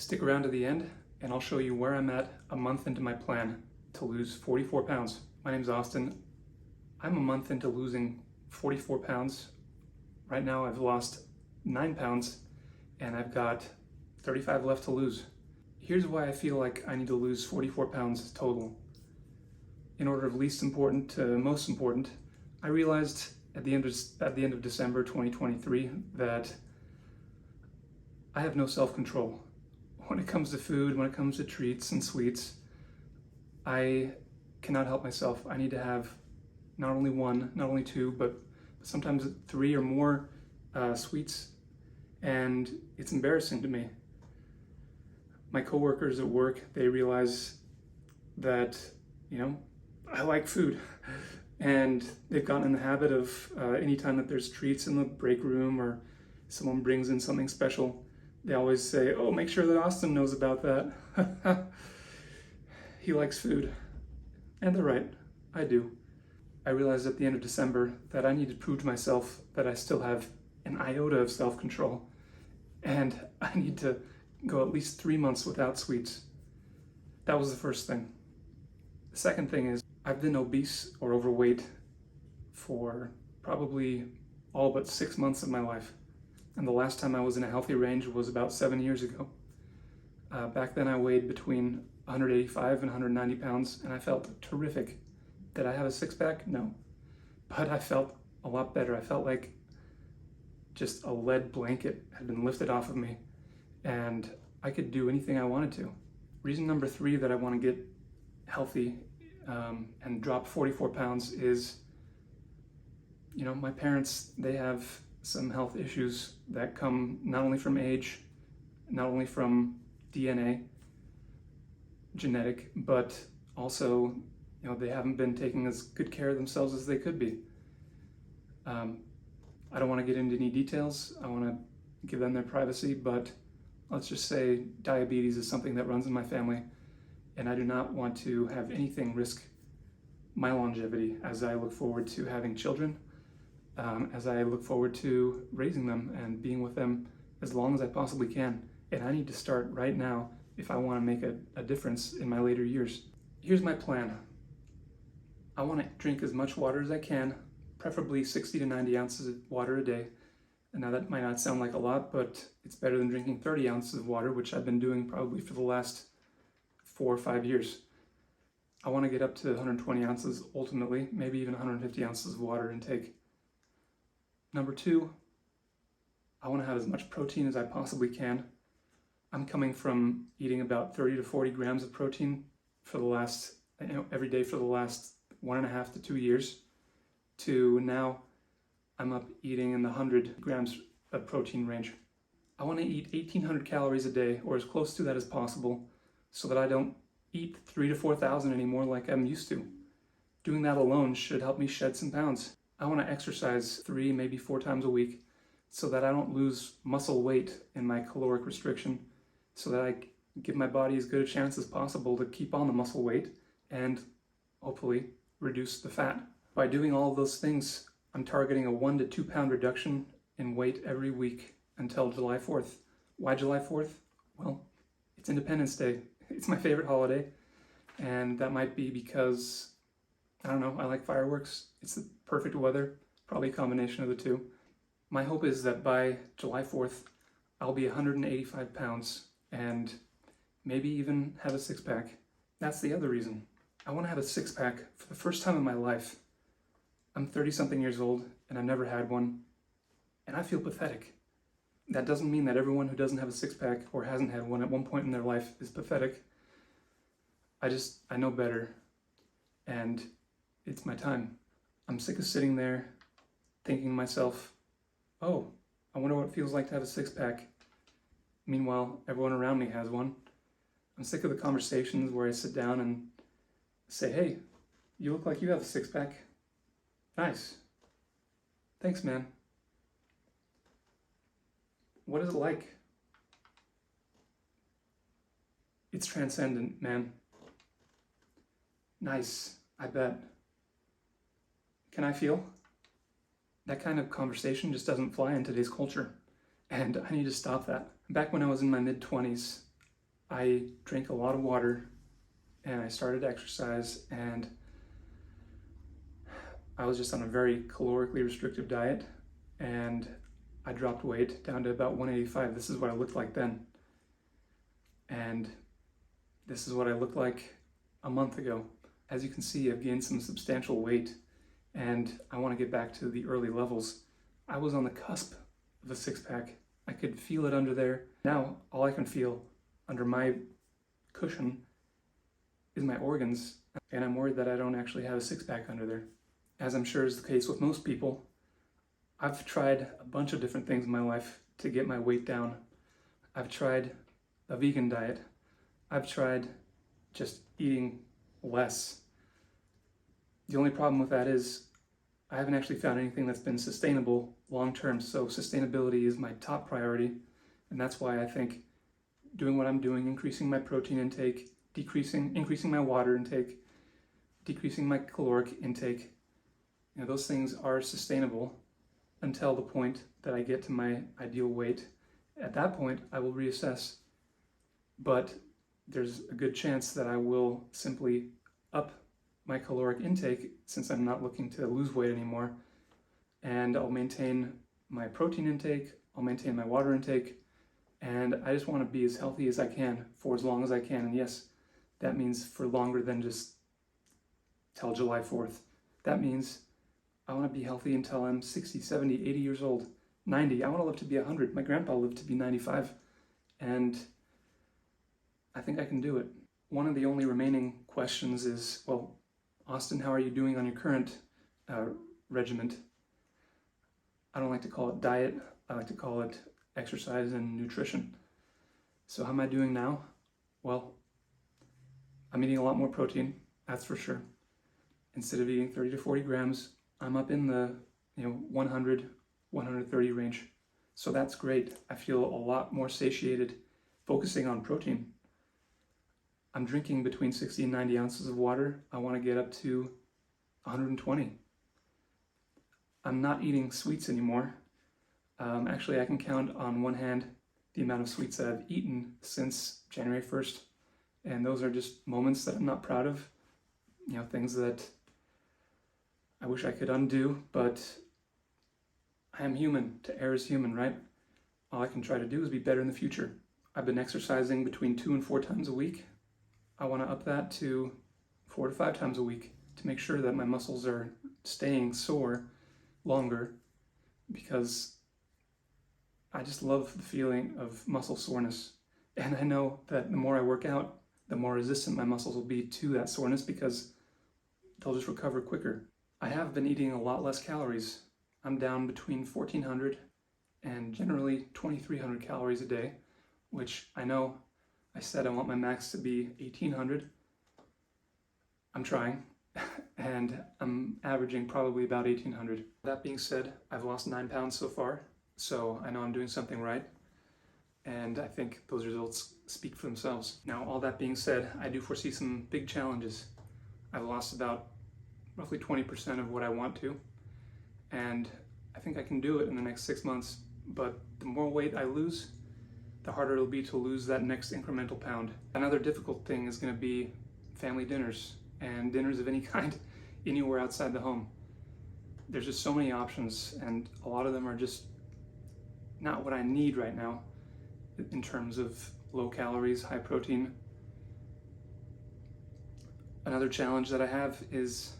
Stick around to the end and I'll show you where I'm at a month into my plan to lose 44 pounds. My name's Austin. I'm a month into losing 44 pounds. Right now I've lost 9 pounds and I've got 35 left to lose. Here's why I feel like I need to lose 44 pounds total. In order of least important to most important, I realized at the end of December 2023 that I have no self-control. When it comes to food, when it comes to treats and sweets, I cannot help myself. I need to have not only one, not only two, but sometimes 3 or more sweets, and it's embarrassing to me. My coworkers at work, they realize that, I like food, and they've gotten in the habit of anytime that there's treats in the break room or someone brings in something special, they always say, "Oh, make sure that Austin knows about that." He likes food. And they're right, I do. I realized at the end of December that I need to prove to myself that I still have an iota of self-control, and I need to go at least 3 months without sweets. That was the first thing. The second thing is I've been obese or overweight for probably all but 6 months of my life. And the last time I was in a healthy range was about 7 years ago. Back then I weighed between 185 and 190 pounds and I felt terrific. Did I have a six-pack? No. But I felt a lot better. I felt like just a lead blanket had been lifted off of me and I could do anything I wanted to. Reason number 3 that I want to get healthy and drop 44 pounds is, my parents, they have some health issues that come not only from age, not only from DNA, genetic, but also, they haven't been taking as good care of themselves as they could be. I don't want to get into any details. I want to give them their privacy, but let's just say diabetes is something that runs in my family, and I do not want to have anything risk my longevity as I look forward to having children, as I look forward to raising them and being with them as long as I possibly can. And I need to start right now if I want to make a difference in my later years. Here's my plan. I want to drink as much water as I can, preferably 60 to 90 ounces of water a day. And now that might not sound like a lot, but it's better than drinking 30 ounces of water, which I've been doing probably for the last 4 or 5 years. I want to get up to 120 ounces ultimately, maybe even 150 ounces of water intake. Number 2, I want to have as much protein as I possibly can. I'm coming from eating about 30 to 40 grams of protein for the last, every day for the last 1.5 to 2 years, to now I'm up eating in the 100 grams of protein range. I want to eat 1,800 calories a day, or as close to that as possible, so that I don't eat 3,000 to 4,000 anymore like I'm used to. Doing that alone should help me shed some pounds. I want to exercise 3, maybe 4 times a week so that I don't lose muscle weight in my caloric restriction, so that I give my body as good a chance as possible to keep on the muscle weight and hopefully reduce the fat. By doing all of those things, I'm targeting a 1 to 2 pound reduction in weight every week until July 4th. Why July 4th? Well, it's Independence Day. It's my favorite holiday, and that might be because, I don't know, I like fireworks. It's the perfect weather, probably a combination of the two. My hope is that by July 4th, I'll be 185 pounds and maybe even have a six-pack. That's the other reason. I want to have a six-pack for the first time in my life. I'm 30-something years old and I've never had one, and I feel pathetic. That doesn't mean that everyone who doesn't have a six-pack or hasn't had one at one point in their life is pathetic. I know better, and it's my time. I'm sick of sitting there thinking to myself, oh, I wonder what it feels like to have a six-pack. Meanwhile, everyone around me has one. I'm sick of the conversations where I sit down and say, hey, you look like you have a six-pack. Nice. Thanks, man. What is it like? It's transcendent, man. Nice, I bet. Can I feel? That kind of conversation just doesn't fly in today's culture, and I need to stop that. Back when I was in my mid-20s, I drank a lot of water and I started to exercise, and I was just on a very calorically restrictive diet, and I dropped weight down to about 185. This is what I looked like then. And this is what I looked like a month ago. As you can see, I've gained some substantial weight, and I want to get back to the early levels. I was on the cusp of a six-pack. I could feel it under there. Now, all I can feel under my cushion is my organs, and I'm worried that I don't actually have a six-pack under there. As I'm sure is the case with most people, I've tried a bunch of different things in my life to get my weight down. I've tried a vegan diet. I've tried just eating less. The only problem with that is I haven't actually found anything that's been sustainable long term. So sustainability is my top priority, and that's why I think doing what I'm doing, increasing my protein intake, increasing my water intake, decreasing my caloric intake, those things are sustainable until the point that I get to my ideal weight. At that point, I will reassess, but there's a good chance that I will simply up my caloric intake since I'm not looking to lose weight anymore, and I'll maintain my protein intake, I'll maintain my water intake, and I just want to be as healthy as I can for as long as I can. And yes, that means for longer than just till July 4th. That means I want to be healthy until I'm 60, 70, 80 years old, 90. I want to live to be 100. My grandpa lived to be 95, and I think I can do it. One of the only remaining questions is, well, Austin, how are you doing on your current regiment? I don't like to call it diet. I like to call it exercise and nutrition. So how am I doing now? Well, I'm eating a lot more protein, that's for sure. Instead of eating 30 to 40 grams, I'm up in the 100, 130 range. So that's great. I feel a lot more satiated focusing on protein. I'm drinking between 60 and 90 ounces of water. I want to get up to 120. I'm not eating sweets anymore. Actually, I can count on one hand the amount of sweets that I've eaten since January 1st. And those are just moments that I'm not proud of. Things that I wish I could undo, but I am human. To err is human, right? All I can try to do is be better in the future. I've been exercising between 2 and 4 times a week. I want to up that to 4 to 5 times a week to make sure that my muscles are staying sore longer, because I just love the feeling of muscle soreness. And I know that the more I work out, the more resistant my muscles will be to that soreness, because they'll just recover quicker. I have been eating a lot less calories. I'm down between 1,400 and generally 2,300 calories a day, which I know I said I want my max to be 1,800. I'm trying, and I'm averaging probably about 1,800. That being said, I've lost 9 pounds so far, so I know I'm doing something right, and I think those results speak for themselves. Now, all that being said, I do foresee some big challenges. I've lost about roughly 20% of what I want to, and I think I can do it in the next 6 months, but the more weight I lose, the harder it'll be to lose that next incremental pound. Another difficult thing is going to be family dinners, and dinners of any kind anywhere outside the home. There's just so many options, and a lot of them are just not what I need right now in terms of low calories, high protein. Another challenge that I have is,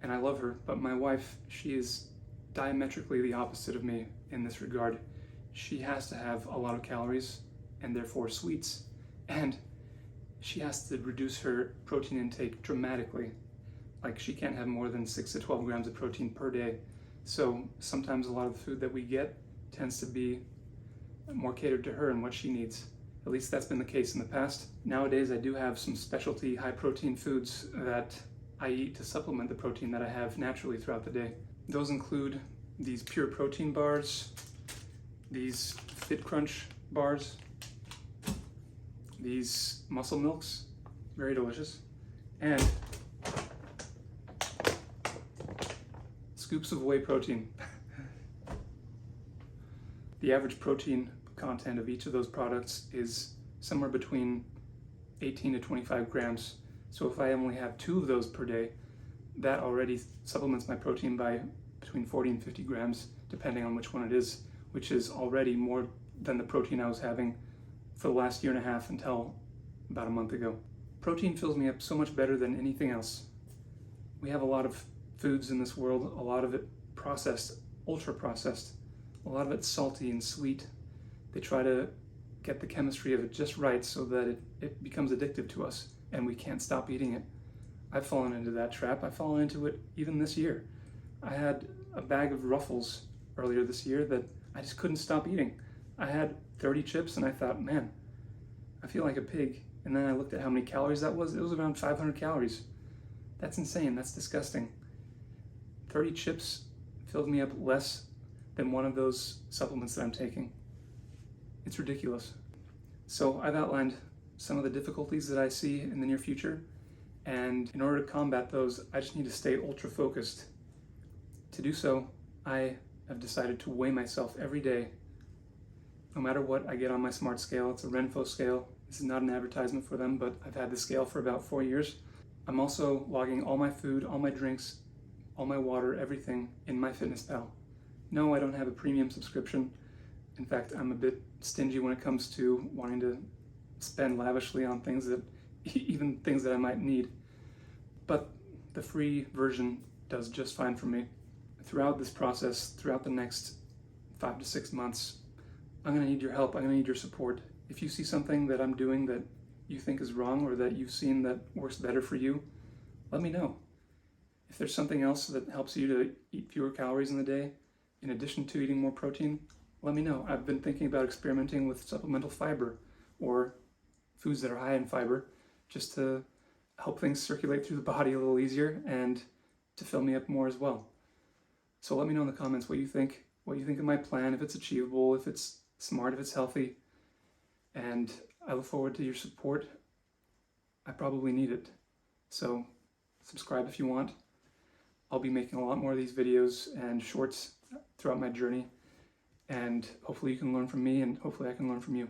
and I love her, but my wife, she is diametrically the opposite of me in this regard. She has to have a lot of calories and therefore sweets, and she has to reduce her protein intake dramatically. Like, she can't have more than 6 to 12 grams of protein per day. So sometimes a lot of the food that we get tends to be more catered to her and what she needs. At least that's been the case in the past. Nowadays, I do have some specialty high protein foods that I eat to supplement the protein that I have naturally throughout the day. Those include these pure protein bars, these Fit Crunch bars, these Muscle Milks, very delicious, and scoops of whey protein. The average protein content of each of those products is somewhere between 18 to 25 grams. So if I only have 2 of those per day, that already supplements my protein by between 40 and 50 grams, depending on which one it is, which is already more than the protein I was having for the last year and a half until about a month ago. Protein fills me up so much better than anything else. We have a lot of foods in this world, a lot of it processed, ultra processed, a lot of it salty and sweet. They try to get the chemistry of it just right so that it becomes addictive to us and we can't stop eating it. I've fallen into that trap. I've fallen into it even this year. I had a bag of Ruffles earlier this year that I just couldn't stop eating. I had 30 chips and I thought, man, I feel like a pig. And then I looked at how many calories that was. It was around 500 calories. That's insane. That's disgusting. 30 chips filled me up less than one of those supplements that I'm taking. It's ridiculous. So I've outlined some of the difficulties that I see in the near future. And in order to combat those, I just need to stay ultra focused. To do so, I have decided to weigh myself every day. No matter what, I get on my smart scale. It's a Renpho scale. This is not an advertisement for them, but I've had the scale for about 4 years. I'm also logging all my food, all my drinks, all my water, everything in MyFitnessPal. No, I don't have a premium subscription. In fact, I'm a bit stingy when it comes to wanting to spend lavishly on things that, even things that I might need. But the free version does just fine for me. Throughout this process, throughout the next 5 to 6 months, I'm gonna need your help, I'm gonna need your support. If you see something that I'm doing that you think is wrong or that you've seen that works better for you, let me know. If there's something else that helps you to eat fewer calories in the day, in addition to eating more protein, let me know. I've been thinking about experimenting with supplemental fiber or foods that are high in fiber just to help things circulate through the body a little easier and to fill me up more as well. So let me know in the comments what you think of my plan, if it's achievable, if it's smart, if it's healthy. And I look forward to your support. I probably need it. So subscribe if you want. I'll be making a lot more of these videos and shorts throughout my journey. And hopefully you can learn from me and hopefully I can learn from you.